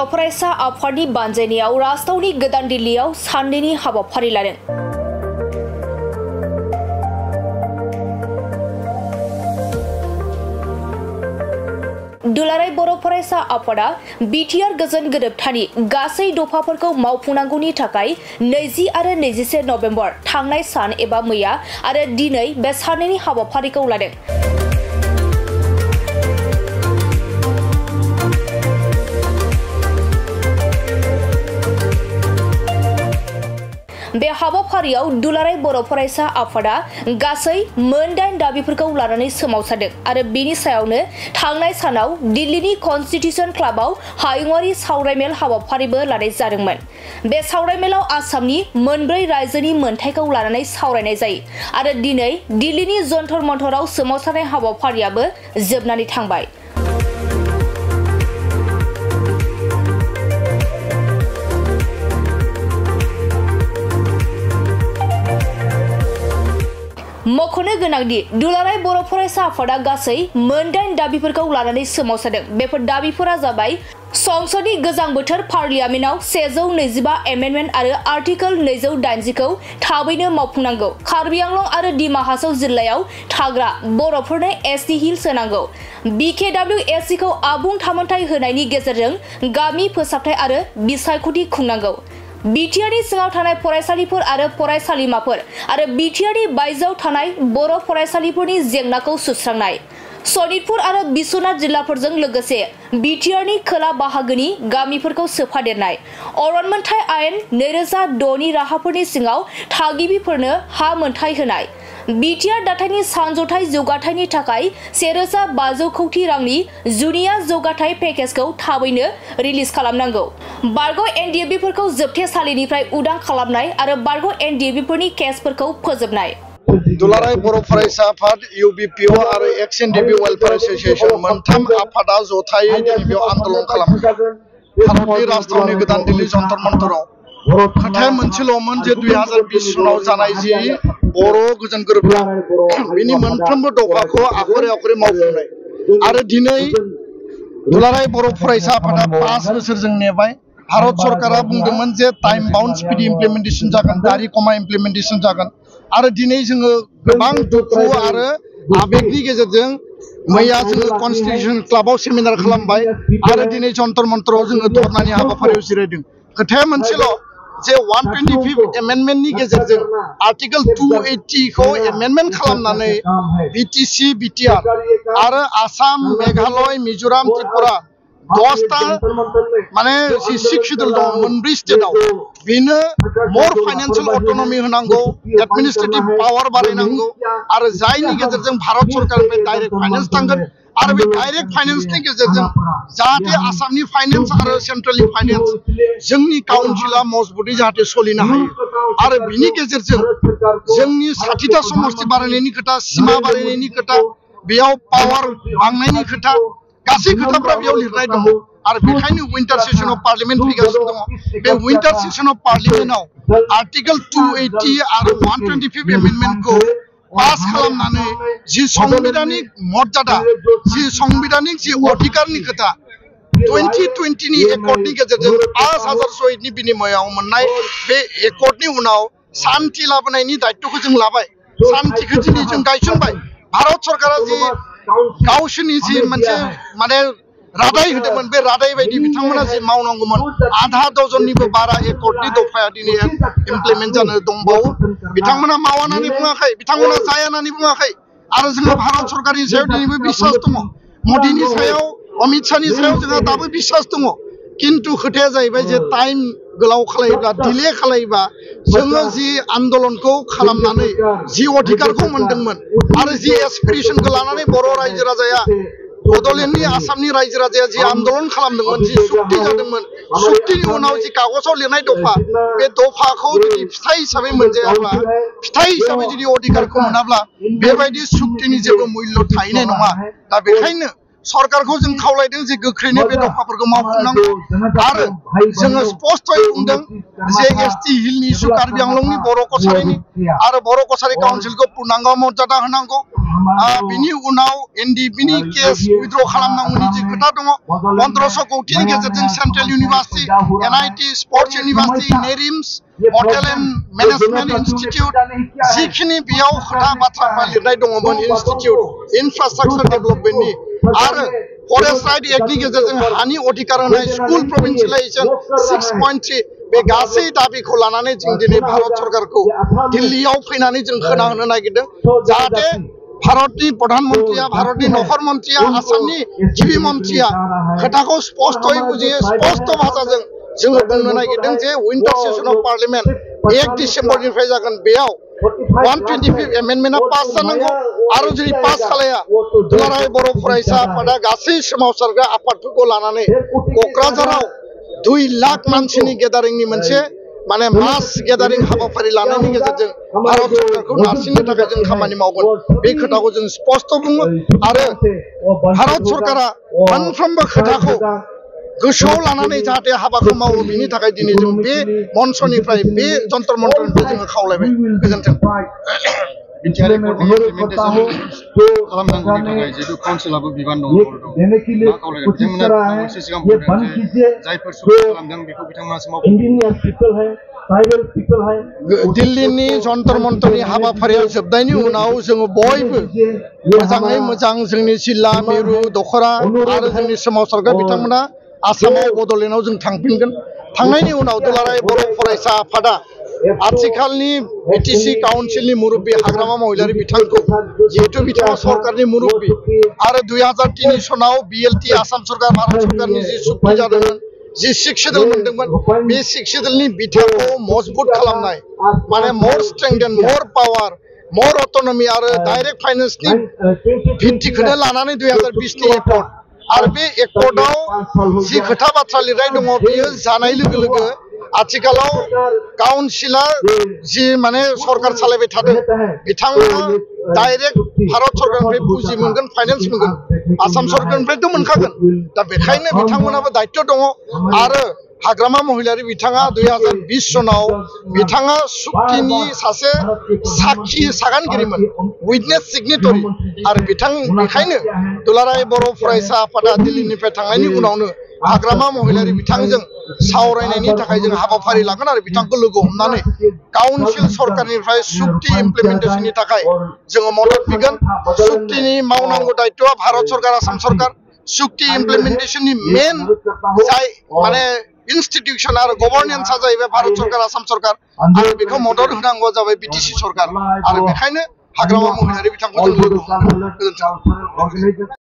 बर' फरायसा आफादनि बानजायनायाव राजथावनि गोदान दिल्लीयाव साननैनि हाबाफारि लादों। दुलाराय बर' फरायसा आफादा बिटिआर गोजोन गोरोबथानि गासै दफाफोरखौ मावफुंनांगौनि थाखाय 20 आरो 21 नभेम्बर थांनाय सान एबा मैया आरो दिनै बे साननैनि हाबाफारिखौ लादों। बे हाबाफारियाव दुलाराय बर' फरायसा आफादा गासै मोन 8 दाबिफोरखौ लानानै सोमावसारदों आरो बेनि सायावनो थांनाय सानाव दिल्लीनि कन्स्टिट्यूशन क्लाबाव हायुङारि सावरायमेल हाबाफारिबो लानाय जादोंमोन। बे सावरायमेलाव आसामनि मोनब्रै रायजोनि मोनथायखौ लानानै सावरायनाय जायो आरो दिनै दिल्लीनि जन्तर मन्तराव सोमावसारनाय हाबाफारियाबो जोबनानै थांबाय। मख'नो गोनांदि दुलाराय बर' फरायसा आफादा गासै मोन 8 दाबिफोरखौ लानानै सोमावसारदों। बेफोर दाबिफोरा जाबाय संसदनि गोजां बोथोर पार्लियामेन्टआव 125 एमेन्डमेन्ट आरो आर्टिकल 280 खौ थाबैनो मावफुंनांगौ। कार्बि आंलं आरो डिमा हासाव जिल्लायाव थाग्रा बर'फोरनो एसटी हिल्स होनांगौ। BKWSC खौ आबुं थामोनथाय होनायनि गेजेरजों गामि फोसाबथाय आरो बिसायख'थि खुंनांगौ। बिटिआरनि सिङाव थानाय फरायसालिफोर आरो फरायसालिमाफोर आरो बिटिआरनि बायजोआव थानाय बर' फरायसालिफोरनि जेंनाखौ सुस्रांनाय। सनितपुर आरो बिश्वनाथ जिल्लाफोरजों लोगोसे बिटिआरनि खोला बाहागोनि गामिफोरखौ सोफादेरनाय। अरन मोनथाय आयेन 2006 नि राहाफोरनि सिङाव थागिबिफोरनो हा मोनथाय होनाय। बिटिआर दाथायनि सानज'थाय जौगाथायनि थाखाय 1500 कौटि रांनि जुनिया जौगाथाय पेकेजखौ थाबैनो रिलिज खालामनांगौ। बारग' एनडिएबिफोरखौ जोबथेसालिनिफ्राय उदां खालामनाय आरो बारग' एनडिएबिफोरनि केसफोरखौ फोजोबनाय। दुलाराय बर' फरायसा आफाद UBPO आरो एक्स एनडिएबि वेलफेयार एस'सिएशन मोनथाम आफादा जथायै दिनै बेयाव आन्दोलन खालामो। भारतनि राजथावनि गोदान दिल्ली जन्तर मन्तराव खोथाया मोनसेल'मोन जे 2020 सनाव जानाय जि बर' गोजोन गोरोबथा बिनि मोनफ्रोमबो दफाखौ आखरे आखरे मावफुंनाय आरो दिनै दुलाराय बर' फरायसा आफादा 5 बोसोर जों नेबाय। भारत सरकारा बुंदोंमोन जे टाइम बाउन्ड स्पिड इमप्लिमेन्टेसन जागोन, गारि कमा इमप्लिमेन्टेसन जागोन आरो दिनै जोङो गोबां दुखु आरो आबेगनि गेजेरजों मैया जोङो कन्स्टिट्यूशन क्लाबाव सेमिनार खालामबाय आरो दिनै जन्तर मन्तराव जोङो धरनानि हाबाफारियाव जिरायदों। खोथाया मोनसेल' जे 125 एमेन्डमेन्टनि गेजेरजों आर्टिकल 280 खौ एमेन्डमेन्ट खालामनानै BTC, BTR आरो आसाम, मेघालय, मिजोराम, त्रिपुरा 10टा माने जि 6 शेड्यूल दं मोनब्रै स्टेटआव बेनो मोर फाइनेन्शियल अटोनमी होनांगौ, एडमिनिस्ट्रेटिभ पावार बारायनांगौ आरो जायनि गेजेरजों भारत सरकारनिफ्राय डाइरेक्ट फाइनेन्स थांगोन आरो बे डाइरेक्ट फाइनेन्सनि गेजेरजों जाहाथे आसामनि फाइनेन्स आरो सेन्ट्रेलनि फाइनेन्स जोंनि काउन्सिला मजबुतै जाहाथे सोलिनो हायो आरो बिनि गेजेरजों जोंनि 60टा समष्टि बारायनायनि खोथा, सिमा बारायनायनि खोथा, बेयाव पावार बांनायनि खोथा गासै खोथाफोरा बेयाव लिरनाय दङ आरो बेखायनो विंटार सेशन अफ पार्लियामेन्ट फैगासिनो दङ। बे विंटार सेशन अफ पार्लियामेन्टआव आर्टिकल 280 आरो 125 एमेन्डमेन्टखौ पास खालामनानै जि संबिधानिक मर्यादा, जि संबिधानिक जि अधिकारनि खोथा 2020 नि एकर्डनि गेजेरजों 5000 शहीदनि बिनिमयाव मोननाय बे एकर्डनि उनाव शान्ति लाबोनायनि दायित्वखौ जों लाबाय। शान्तिखौ दिनै जों गायसनबाय। भारत सरकारा जि गावसोरनि जि मोनसे माने रादाय होदोंमोन बे रादाय बायदि बिथांमोना जि मावनांगौमोन आधा डजननिबो बारा एकर्डनि दफाया दिनै इमप्लिमेन्ट जानो दंबावो। बिथांमोना मावा होननानै बुङाखै, बिथांमोना जाया होननानै बुङाखै आरो जोंहा भारत सरकारनि सायाव दिनैबो बिश्वास दङ। मोदीनि सायाव, अमित शाहनि सायाव जोंहा दाबो बिश्वास दङ। किन्तु खोथाया जाहैबाय जे टाइम गोलाव खालायोब्ला, डिले खालायोबा जोङो जि आन्दोलनखौ खालामनानै जि अधिकारखौ मोनदोंमोन आरो जि एसपिरेसनखौ लानानै बर' रायजो राजाया बड'लेण्डनि आसामनि रायजो राजाया जि आन्दोलन खालामदोंमोन, जि सुक्ति जादोंमोन, सुक्तिनि उनाव जि कागजाव लिरनाय दफा, बे दफाखौ जुदि फिथाइ हिसाबै मोनजायाब्ला, फिथाइ हिसाबै जुदि अधिकारखौ मोनाब्ला बेबायदि सुक्तिनि जेबो मुल्य थाहैनाय नङा। दा बेखायनो सरकारखौ जों खावलायदों जे गोख्रैनो बे दफाफोरखौ मावफुंनांगौ आरो जोङो स्पष्टयै बुंदों जे एसटी हिलनि इस्यु कार्बि आंलंनि बर' कछारिनि आरो बर' कछारि काउन्सिलखौ पुर्णांग मर्यादा होनांगौ बिनि उनाव एनडिपिनि केस उइथड्र खालामनांगौनि जि खोथा दङ 1500 कौटिनि गेजेरजों central university NIT sports university नेरिम्स हटेल एन्ड मेनेजमेन्ट इनस्टिट्यूट जिखिनि बेयाव खोथा बाथ्राफ्रा लिरनाय दङमोन इनस्टिट्यूट इनफ्रास्ट्राक्चार डेभेलपमेन्टनि आरो फरेस्ट राइट एक्टनि गेजेरजों हानि अधिकार होनाय स्कुल प्रोभिन्सियलाइजेशन 6.3 बे गासै दाबिखौ लानानै जों दिनै भारत सरकारखौ दिल्लीयाव फैनानै जों खोनाहोनो नागिरदों जाहाथे भारतनि प्रधानमन्त्रिया भारतनि नखर मन्त्रिया आसामनि गिबि मन्त्रिया खोथाखौ स्पष्टयै बुजियो स्पष्ट भाषाजों जोङो बुंनो नागिरदों जे विन्टार सेसन अफ पार्लियामेन्ट 1 डिसेम्बरनिफ्राय जागोन बेयाव 125 एमेन्डमेन्टआ पास जानांगौ आरो जुदि पास खालाया दुलाराय बर' फरायसा आफादा गासै सोमावसारग्रा आफादफोरखौ लानानै क'क्राझाराव 2 लाख मानसिनि गेदारिंनि मोनसे माने मास गेदारिं हाबाफारि लानायनि गेजेरजों भारत सरकारखौ नारसिननो थाखाय जों खामानि मावगोन बे खोथाखौ जों स्पष्ट बुङो आरो भारत सरकारा मोनफ्रोमबो खोथाखौ गोसोआव लानानै जाहाथे हाबाखौ मावो बिनि थाखाय दिनै जों बे मन्चनिफ्राय बे जन्तर मन्त्रनिफ्राय जोङो खावलायबाय गोजोन्थों खालामनांगौनि थाखाय जिहेतु काउन्सिलाबो बिबान दङ मा खावलायगोन बिथांमोना बावैसो सिगां बुंदों जे जायफोर सुबुं खालामदों बेखौ बिथांमोनासो मावगोन दिल्लीनि जन्तर मन्तरनि हाबाफारिया जोबनायनि उनाव जोङो बयबो मोजाङै मोजां जोंनि जिल्ला मिरु दखरा आरो जोंनि सोमावसारग्रा बिथांमोना आसामाव बड'लेण्डआव जों थांफिनगोन थांनायनि उनाव दुलाराय बर' फरायसा आफादा आथिखालनि बिटिसि काउन्सिलनि मुरब्बी हाग्रामा महिलारि बिथांखौ जिहेतु बिथाङा सरकारनि मुरब्बी आरो 2003 सनाव बिएलटि आसाम सरकार भारत सरकारनि जि सुक्ति जादोंमोन जि 6 सेडुल मोनदोंमोन बे 6 सेडुलनि बिथाखौ मजबुत खालामनाय माने more strength and more power more autonomy आरो डाइरेक्ट फाइनेन्सनि भित्तिखौनो लानानै 2020 नि एकर्ड आरो बे एकर्डआव जि खोथा बाथ्रा लिरनाय दङ बेयो जानाय लोगो लोगो आथिखालाव काउन्सिला जि माने सरकार सालायबाय थादों बिथांमोना डाइरेक्ट भारत सरकारनिफ्राय पुँजि मोनगोन फाइनेन्स मोनगोन आसाम सरकारनिफ्रायथ' मोनखागोन दा बेखायनो बिथांमोनाबो दायित्व दङ आरो हाग्रामा महिलारि बिथाङा 2020 सनाव बिथाङा सुक्तिनि सासे साखि सागानगिरिमोन उइटनेस सिगनेटरि आरो बेखायनो दुलाराय बर' फरायसा आफादा दिल्लीनिफ्राय थांनायनि उनावनो हाग्रामा महिलारि बिथांजों सावरायनायनि थाखाय जों हाबाफारि लागोन आरो बिथांखौ लोगो हमनानै काउन्सिल सरकारनिफ्राय सुक्ति इमप्लिमेन्टेसननि थाखाय जोङो मदद बिगोन सुक्तिनि मावनांगौ दायित्वआ भारत सरकार आसाम सरकार सुक्ति इमप्लिमेन्टेसननि मेन जाय माने इन्स्टिट्यूशन आरो गभर्नेन्सआ जाहैबाय भारत सरकार आसाम सरकार आरो बेखौ मदद होनांगौआ जाबाय बिटिसि सरकार आरो बेखायनो हाग्रामा महिलारि बिथांखौ जों लोगो हमगोन गोजोन्थों